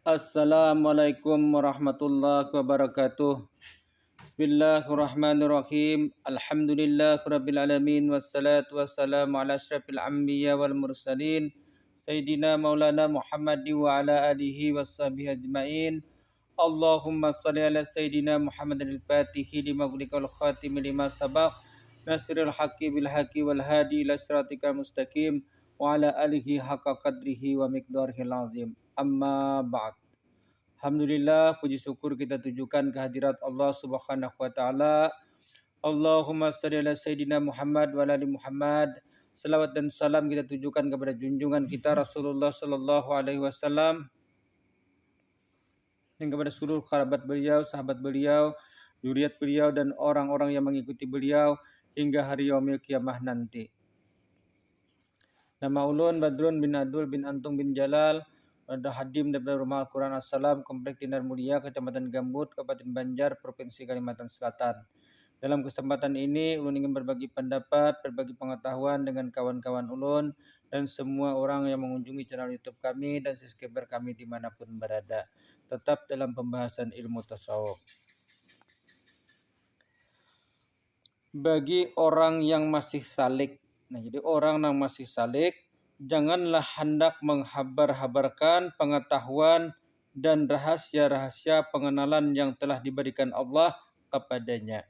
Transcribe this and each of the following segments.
Assalamualaikum warahmatullahi wabarakatuh. Bismillahirrahmanirrahim. Alhamdulillahirabbil alamin wassalatu wassalamu ala asyrafil anbiya wal mursalin sayyidina maulana Muhammad wa ala alihi washabihi ajmain. Allahumma shalli ala sayyidina Muhammadil fatihi lima ughliqal khatimi lima sabaq nasrul haqqi bil haqqi wal hadi ila siratikal mustaqim wa ala alihi haqqa qadrihi wa miqdarihil azim. Amma ba'd. Alhamdulillah, puji syukur kita tujukan kehadirat Allah Subhanahu wa taala. Allahumma shalli ala sayyidina Muhammad wa ala ali Muhammad. Selawat dan salam kita tujukan kepada junjungan kita Rasulullah sallallahu alaihi wasallam dan kepada seluruh kerabat beliau, sahabat beliau, zuriat beliau dan orang-orang yang mengikuti beliau hingga hari yaumil kiamah nanti. Nama ulun Badrun bin Adul bin Antung bin Jalal, ada hadim daripada Rumah Al-Quran Assalam, Komplek Tindar Mulia, Kecamatan Gambut, Kabupaten Banjar, Provinsi Kalimantan Selatan. Dalam kesempatan ini, ulun ingin berbagi pendapat, berbagi pengetahuan dengan kawan-kawan ulun dan semua orang yang mengunjungi channel YouTube kami dan subscriber kami dimanapun berada. Tetap dalam pembahasan ilmu tasawuf. Bagi orang yang masih salik, nah jadi orang yang masih salik, janganlah hendak menghabar-habarkan pengetahuan dan rahasia-rahasia pengenalan yang telah diberikan Allah kepadanya.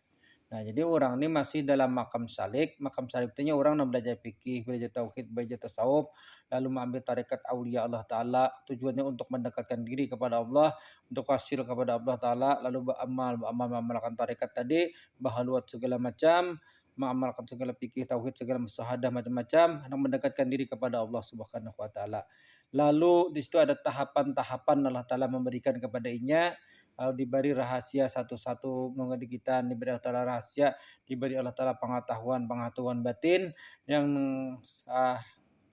Nah, jadi orang ini masih dalam makam salik. Makam salik itu orang yang belajar fikih, belajar tauhid, belajar tasawuf, lalu mengambil tarekat aulia Allah Ta'ala. Tujuannya untuk mendekatkan diri kepada Allah, untuk hasil kepada Allah Ta'ala, lalu mengamalkan tarekat tadi, bahaluat segala macam, mengamalkan segala fikih, tauhid, segala musyahadah macam-macam, hendak mendekatkan diri kepada Allah Subhanahu wa taala. Lalu di situ ada tahapan-tahapan Allah Taala memberikan kepadanya, lalu diberi rahasia satu-satu mengenai kita, diberi Allah Taala rahasia, diberi Allah Taala pengetahuan batin yang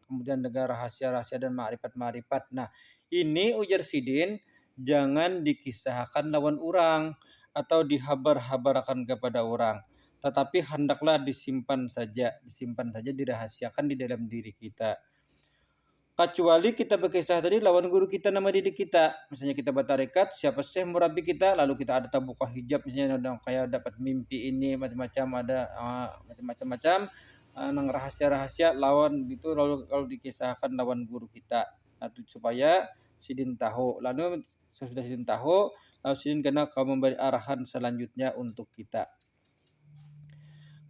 kemudian dengan rahasia-rahasia dan ma'rifat-ma'rifat. Nah, ini ujar Sidin jangan dikisahkan lawan orang atau dihabar-habarkan kepada orang. Tetapi hendaklah disimpan saja, dirahasiakan di dalam diri kita. Kecuali kita berkisah tadi lawan guru kita, nama didik kita. Misalnya kita bertarekat, siapa syekh murabi kita, lalu kita ada tabuka hijab, misalnya ada kayak dapat mimpi ini, macam-macam, ada macam-macam nang rahasia-rahasia lawan itu, lalu kalau dikisahkan lawan guru kita. Nah, supaya Sidin tahu. Lalu sesudah Sidin tahu, lalu Sidin kena kau memberi arahan selanjutnya untuk kita.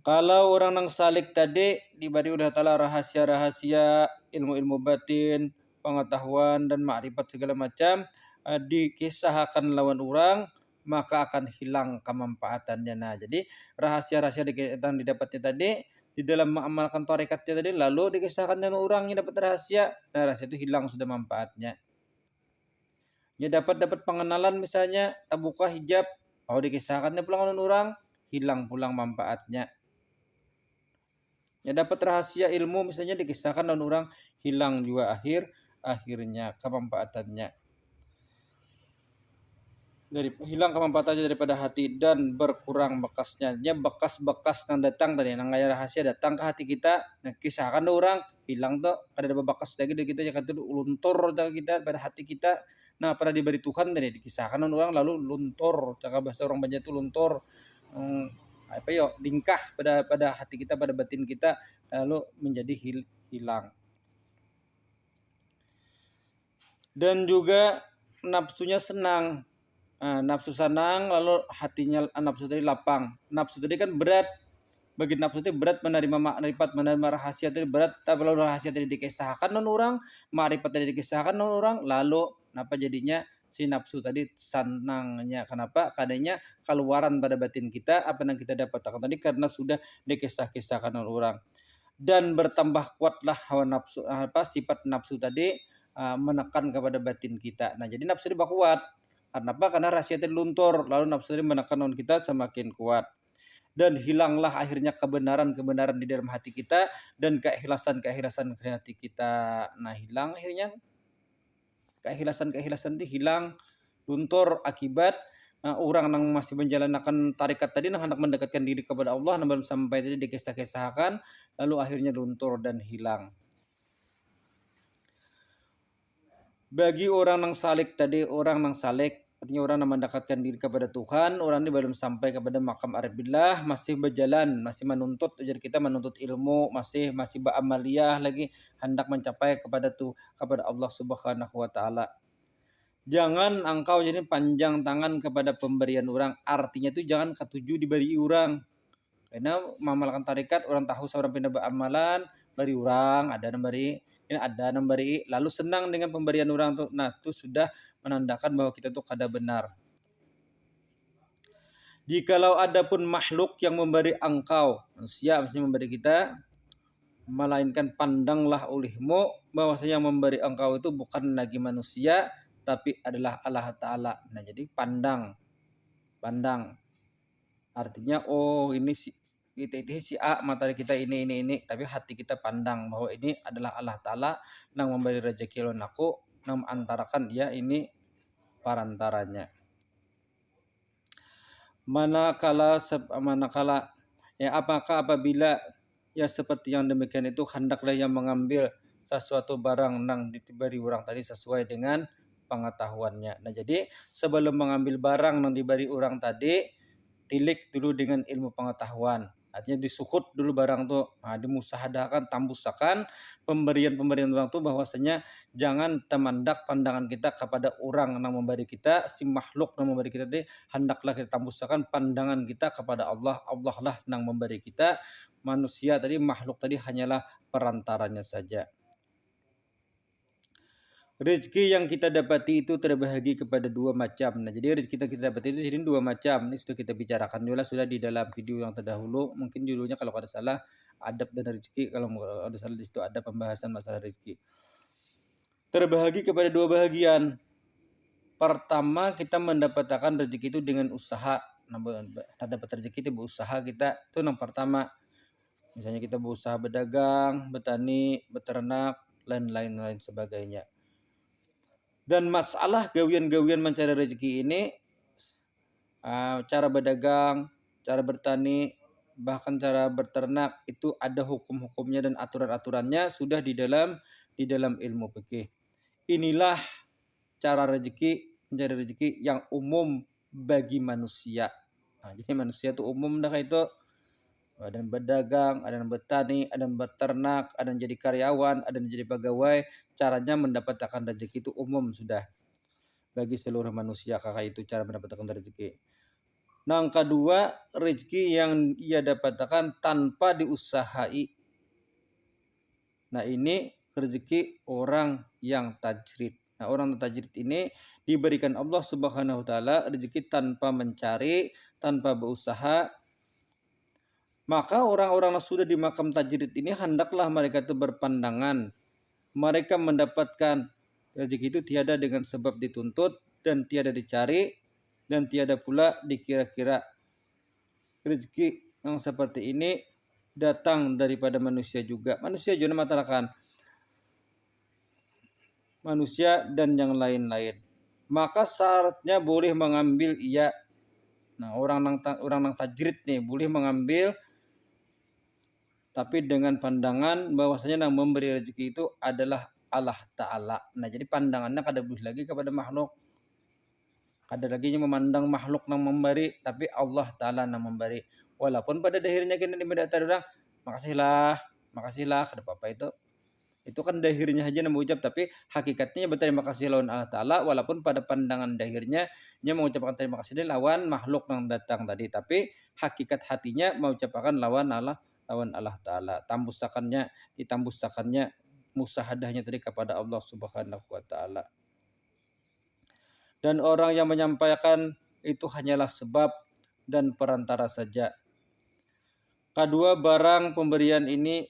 Kalau orang yang salik tadi diberi Allah Ta'ala rahasia-rahasia, ilmu-ilmu batin, pengetahuan dan makrifat segala macam, dikisahkan lawan orang, maka akan hilang kemanfaatannya. Nah, jadi rahasia-rahasia yang didapatnya tadi di dalam mengamalkan tarekatnya tadi, lalu dikisahkan dengan orang yang dapat rahasia, nah rahasia itu hilang sudah manfaatnya. Ya dapat pengenalan misalnya tabuka hijab, kalau dikisahkannya pulang dengan orang, hilang pulang manfaatnya. Ya dapat rahasia ilmu misalnya dikisahkan dan orang, hilang juga akhirnya kemanfaatannya. Hilang kemanfaatannya daripada hati dan berkurang bekasnya. Ya bekas-bekas yang datang tadi, yang rahasia datang ke hati kita, nah kisahkan orang, hilang tuh, ada bekas lagi dari kita, jangan tuh luntur dari kita pada hati kita. Nah, pada diberi Tuhan tadi dikisahkan orang lalu luntur, cara bahasa orang Banjar itu luntur. Lingkah pada hati kita, pada batin kita, lalu menjadi hilang. Dan juga nafsunya senang. Nafsu senang, lalu hatinya nafsu tadi lapang. Nafsu tadi kan berat. Bagi nafsu tadi berat menerima makrifat, menerima rahasia tadi berat. Tapi lalu rahasia tadi dikisahkan dengan orang, makrifat tadi dikisahkan dengan orang, lalu apa jadinya? Si nafsu tadi senangnya. Kenapa? Karena keluaran pada batin kita, apa yang kita dapatkan tadi karena sudah dikisah-kisahkan oleh orang. Dan bertambah kuatlah hawa nafsu, sifat nafsu tadi menekan kepada batin kita. Nah, jadi nafsu tadi kuat. Kenapa? Karena rahasia tadi luntur, lalu nafsu tadi menekan kita semakin kuat. Dan hilanglah akhirnya kebenaran-kebenaran di dalam hati kita dan keikhlasan-keikhlasan di hati kita. Nah, hilang akhirnya. Keikhlasan itu hilang, luntur akibat orang yang masih menjalankan tarekat tadi, yang hendak mendekatkan diri kepada Allah, yang belum sampai tadi dikisah-kisahkan, lalu akhirnya luntur dan hilang. Bagi orang yang salik tadi, orang yang salik artinya orang yang mendekatkan diri kepada Tuhan, orang ini belum sampai kepada makam arif billah, masih berjalan, masih menuntut, jadi kita menuntut ilmu, masih masih beramaliyah lagi, hendak mencapai kepada Allah Subhanahu wa taala. Jangan engkau jadi panjang tangan kepada pemberian orang, artinya itu jangan ketujuh diberi orang. Karena mengamalkan tarikat orang tahu seorang pindah beramalan, beri orang, ada yang beri, ini ada yang beri, lalu senang dengan pemberian orang tuh. Nah, itu sudah menandakan bahwa kita tuh kada benar. Jikalau ada pun makhluk yang memberi engkau, manusia maksudnya memberi kita, melainkan pandanglah olehmu bahwasanya yang memberi engkau itu bukan lagi manusia, tapi adalah Allah Ta'ala. Nah, jadi pandang. Artinya, oh ini si A, materi kita ini. Tapi hati kita pandang bahwa ini adalah Allah Ta'ala yang memberi rezeki lawan aku, yang antarakan dia ini parantaranya. Manakala ya apakah apabila ya seperti yang demikian itu hendaklah yang mengambil sesuatu barang yang diberi orang tadi sesuai dengan pengetahuannya. Nah, jadi sebelum mengambil barang yang diberi orang tadi, tilik dulu dengan ilmu pengetahuan. Artinya disuhut dulu barang tuh, dimusahadakan, tambusakan pemberian orang tuh bahwasanya jangan temandak pandangan kita kepada orang yang memberi kita, si makhluk yang memberi kita tadi, hendaklah kita tambusakan pandangan kita kepada Allah. Allah lah yang memberi kita, manusia tadi, makhluk tadi hanyalah perantaranya saja. Rezeki yang kita dapati itu terbahagi kepada dua macam. Nah, jadi rezeki kita dapati itu jadi dua macam. Ini sudah kita bicarakan juga sudah di dalam video yang terdahulu. Mungkin judulnya kalau ada salah adab dan rezeki. Kalau ada salah di situ ada pembahasan masalah rezeki. Terbahagi kepada dua bahagian. Pertama, kita mendapatkan rezeki itu dengan usaha. Nah, dapat rezeki itu berusaha kita. Itu yang pertama. Misalnya kita berusaha berdagang, bertani, beternak, lain-lain sebagainya. Dan masalah gawian-gawian mencari rezeki ini, cara berdagang, cara bertani, bahkan cara berternak itu ada hukum-hukumnya dan aturan-aturannya sudah di dalam ilmu fikih. Inilah cara mencari rezeki yang umum bagi manusia. Nah, jadi manusia itu umum dah itu. Ada yang berdagang, ada yang bertani, ada yang beternak, ada yang jadi karyawan, ada yang jadi pegawai. Caranya mendapatkan rezeki itu umum sudah. Bagi seluruh manusia kakak itu cara mendapatkan rezeki. Nah, yang kedua, rezeki yang ia dapatkan tanpa diusahai. Nah, ini rezeki orang yang tajrid. Nah, orang tajrid ini diberikan Allah Subhanahu wa taala rezeki tanpa mencari, tanpa berusaha. Maka orang-orang yang sudah di makam tajrid ini hendaklah mereka itu berpandangan. Mereka mendapatkan rezeki itu tiada dengan sebab dituntut dan tiada dicari dan tiada pula dikira-kira. Rezeki yang seperti ini datang daripada manusia juga. Manusia juga mengatakan manusia dan yang lain-lain. Maka syaratnya boleh mengambil ia. Nah, orang yang tajrid nih boleh mengambil, tapi dengan pandangan bahwasanya yang memberi rezeki itu adalah Allah Ta'ala. Nah, jadi pandangannya kada boleh lagi kepada makhluk. Kada lagi memandang makhluk yang memberi, tapi Allah Ta'ala yang memberi. Walaupun pada akhirnya kita diminta orang, makasihlah, kada apa-apa itu. Itu kan dahirnya aja yang mengucap, tapi hakikatnya berterima kasih lawan Allah Ta'ala, walaupun pada pandangan dahirnya dia mengucapkan terima kasih lawan makhluk yang datang tadi, tapi hakikat hatinya mengucapkan lawan Allah Ta'ala. Ditambusakannya musahadahnya tadi kepada Allah Subhanahu wa taala. Dan orang yang menyampaikan itu hanyalah sebab dan perantara saja. Kedua, barang pemberian ini,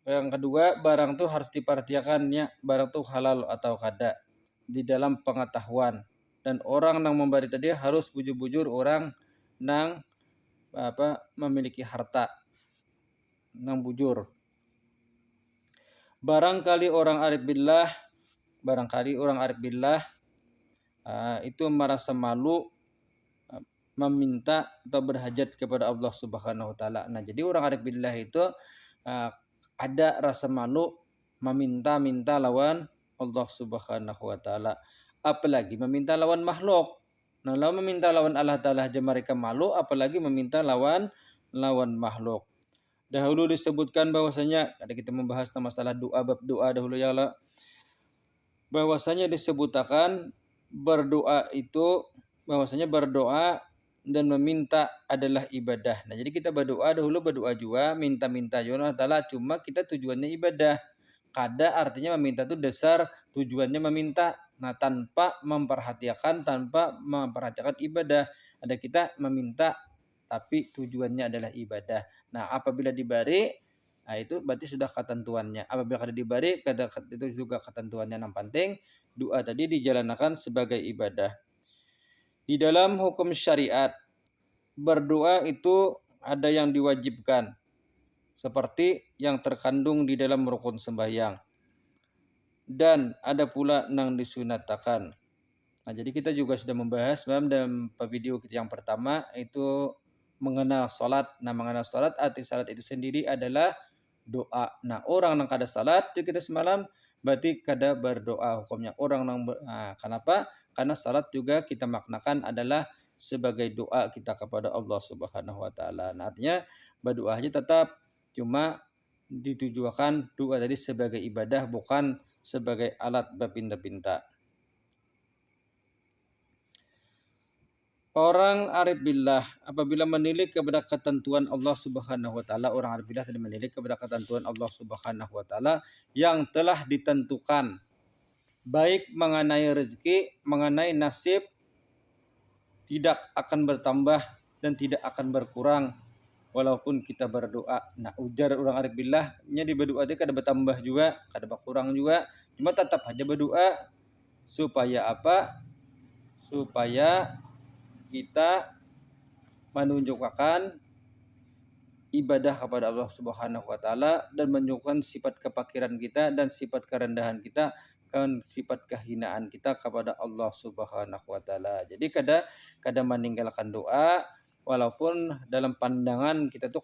yang kedua, barang itu harus diperhatikannya, barang itu halal atau kada di dalam pengetahuan. Dan orang yang memberi tadi harus bujur-bujur orang yang memiliki harta, yang bujur. Barangkali orang arif billah itu merasa malu meminta atau berhajat kepada Allah Subhanahu wa taala. Nah, jadi orang arif billah itu ada rasa malu meminta lawan Allah Subhanahu wa taala. Apalagi meminta lawan makhluk. Nah, lawan meminta lawan Allah taala aja mereka malu, apalagi meminta lawan makhluk. Dahulu disebutkan bahwasanya ada kita membahas masalah doa bab doa dahulu ya Allah. Bahwasanya disebutkan berdoa itu bahwasanya berdoa dan meminta adalah ibadah. Nah, jadi kita berdoa dahulu berdoa juga, minta-minta juga Allah taala, cuma kita tujuannya ibadah. Kada artinya meminta itu dasar tujuannya meminta. Nah, tanpa memperhatikan ibadah. Ada kita meminta tapi tujuannya adalah ibadah. Nah, apabila diberi, nah itu berarti sudah ketentuannya. Apabila kada diberi, itu juga ketentuannya yang penting doa tadi dijalankan sebagai ibadah. Di dalam hukum syariat, berdoa itu ada yang diwajibkan seperti yang terkandung di dalam rukun sembahyang. Dan ada pula yang disunatakan. Nah, jadi kita juga sudah membahas dalam video kita yang pertama itu mengenal salat. Nah, mengenal salat, arti salat itu sendiri adalah doa. Nah, orang yang kada salat itu kita semalam berarti kada berdoa hukumnya. Kenapa? Karena salat juga kita maknakan adalah sebagai doa kita kepada Allah Subhanahu wa taala. Nah, artinya berdoa aja tetap, cuma ditujukan doa tadi sebagai ibadah bukan sebagai alat berpinta-pinta. Orang arif billah apabila menilik kepada ketentuan Allah Subhanahu wa taala, orang arif billah tadi menilik kepada ketentuan Allah Subhanahu wa taala yang telah ditentukan baik mengenai rezeki, mengenai nasib tidak akan bertambah dan tidak akan berkurang walaupun kita berdoa. Nah, ujar orang arif billah nya di berdoa itu kada bertambah juga, kada berkurang juga, cuma tetap aja berdoa supaya apa? Supaya kita menunjukkan ibadah kepada Allah Subhanahu wa taala dan menunjukkan sifat kepakiran kita dan sifat kerendahan kita kan sifat kehinaan kita kepada Allah Subhanahu wa taala. Jadi kada meninggalkan doa walaupun dalam pandangan kita tuh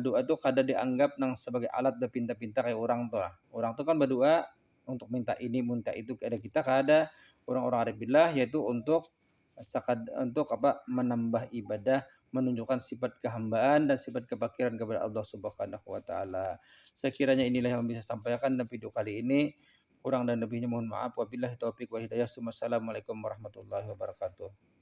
doa tuh kada dianggap nang sebagai alat berpinta-pinta kayak orang tuh. Orang tuh kan berdoa untuk minta ini, minta itu, ada kita kada orang-orang arif billah yaitu untuk menambah ibadah, menunjukkan sifat kehambaan dan sifat kepakiran kepada Allah Subhanahu wa taala. Sekiranya inilah yang bisa sampaikan dalam video kali ini. Kurang dan lebihnya mohon maaf. Wabillahi taufik wa hidayah. Wassalamualaikum warahmatullahi wabarakatuh.